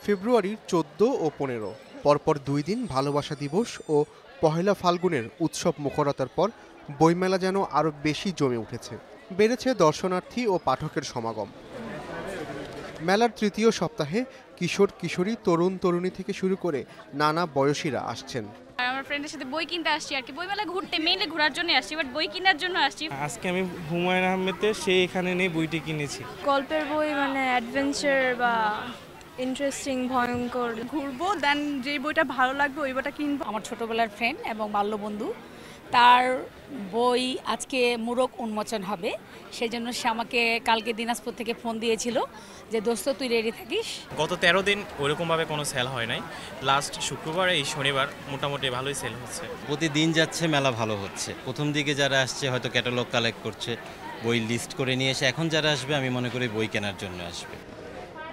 ফেব্রুয়ারির ১৪ ও ১৫ পরপর ২ দিন ভালোবাসা দিবস ও পহেলা ফাল্গুনের উৎসব মুখরতার পর বইমেলা যেন আরও বেশি জমে উঠেছে। বেড়েছে দর্শনার্থী ও পাঠকের সমাগম। মেলার তৃতীয় সপ্তাহে কিশোর কিশোরী, তরুণ তরুণী থেকে শুরু করে নানা বয়সীরা আসছেন। আমার ফ্রেন্ডের সাথে বই কিনতে আসছি আর কি, বইমেলা ঘুরতে, মেইনলি ঘোরার জন্য আসছি, বাট বই কেনার জন্য আসছি। আজকে আমি হুমায়ুন আহমেদের সে এখানে নেই বইটি কিনেছি। গল্পের বই, মানে অ্যাডভেঞ্চার বা ইন্টারেস্টিং, ভয়ঙ্কর। ঘুরবো, দেন যে বইটা ভালো লাগবে ওই বইটা কিনবো। আমার ছোটবেলার ফ্রেন্ড এবং বাল্যবন্ধু, তার বই আজকে মূরক উন্মোচন হবে, সেজন্য সে আমাকে কালকে দিনাজপুর থেকে ফোন দিয়েছিল যে দোস্ত তুই রেডি থাকিস। গত 13 দিন ওইরকমভাবে কোনো সেল হয় নাই। লাস্ট শুক্রবার এই শনিবার মোটামুটি ভালোই সেল হচ্ছে। প্রতিদিন যাচ্ছে, মেলা ভালো হচ্ছে। প্রথম দিকে যারা আসছে হয়তো ক্যাটালগ কালেক্ট করছে, বই লিস্ট করে নিয়ে এসে, এখন যারা আসবে আমি মনে করি বই কেনার জন্য আসবে।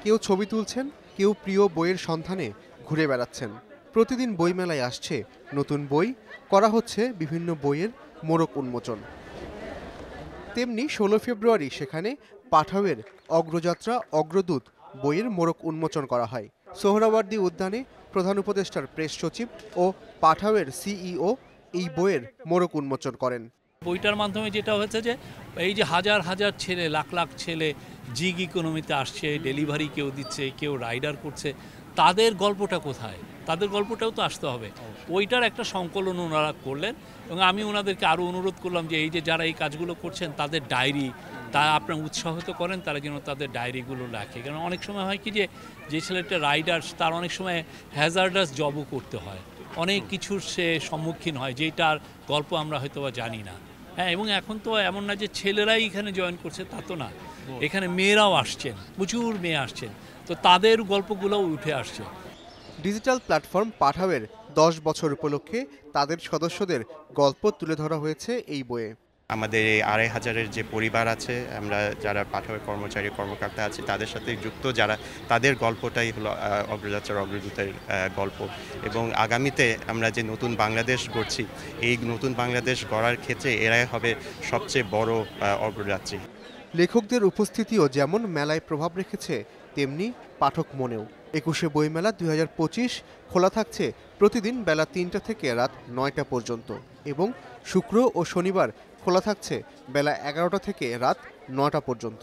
কেউ ছবি তুলছেন, কেউ প্রিয় বইয়ের সন্ধানে ঘুরে বেড়াচ্ছেন। প্রতিদিন বইমেলায় আসছে নতুন বই, করা হচ্ছে বিভিন্ন বইয়ের মোড়ক উন্মোচন। তেমনি ১৬ ফেব্রুয়ারি সেখানে পাঠাওয়ের অগ্রযাত্রা অগ্রদূত বইয়ের মোড়ক উন্মোচন করা হয়। সোহরাওয়ার্দী উদ্যানে প্রধান উপদেষ্টার প্রেস সচিব ও পাঠাওয়ের সিইও এই বইয়ের মোড়ক উন্মোচন করেন। বইটার মাধ্যমে যেটা হয়েছে যে এই যে হাজার হাজার ছেলে, লাখ লাখ ছেলে জিগ ইকোনমিতে আসছে, ডেলিভারি কেউ দিচ্ছে, কেউ রাইডার করছে, তাদের গল্পটা কোথায়? তাদের গল্পটাও তো আসতে হবে। ওইটার একটা সংকলন ওনারা করলেন এবং আমি ওনাদেরকে আরও অনুরোধ করলাম যে এই যে যারা এই কাজগুলো করছেন তাদের ডায়েরি, তা আপনার উৎসাহিত করেন, তারা যেন তাদের ডায়েরিগুলো রাখে। কারণ অনেক সময় হয় কি যে ছেলেটা রাইডার, তার অনেক সময় হ্যাজার্ডাস জবও করতে হয়, অনেক কিছুর সে সম্মুখীন হয় যেটার গল্প আমরা হয়তো বা জানি না। হ্যাঁ, এবং এখন তো এমন না যে ছেলেরাই এখানে জয়েন করছে, তা তো না, এখানে মেয়েরাও আসছেন, প্রচুর মেয়ে আসছেন, তো তাদের গল্পগুলোও উঠে আসছে। ডিজিটাল প্ল্যাটফর্ম পাঠাওয়ের ১০ বছর উপলক্ষে তাদের সদস্যদের গল্প তুলে ধরা হয়েছে এই বইয়ে। আমাদের এই ২৫০০-এর যে পরিবার আছে, আমরা যারা পাঠাওয়ের কর্মচারী কর্মকর্তা আছি তাদের সাথে যুক্ত, যারা তাদের গল্পটাই হলো অগ্রযাত্রার অগ্রদূতের গল্প। এবং আগামীতে আমরা যে নতুন বাংলাদেশ গড়ছি, এই নতুন বাংলাদেশ গড়ার ক্ষেত্রে এরাই হবে সবচেয়ে বড় অগ্রযাত্রী। লেখকদের উপস্থিতিও যেমন মেলায় প্রভাব রেখেছে, তেমনি পাঠক মনেও। ২১শে বইমেলা ২০২৫ খোলা থাকছে প্রতিদিন বেলা ৩টা থেকে রাত ৯টা পর্যন্ত এবং শুক্র ও শনিবার খোলা থাকছে বেলা ১১টা থেকে রাত ৯টা পর্যন্ত।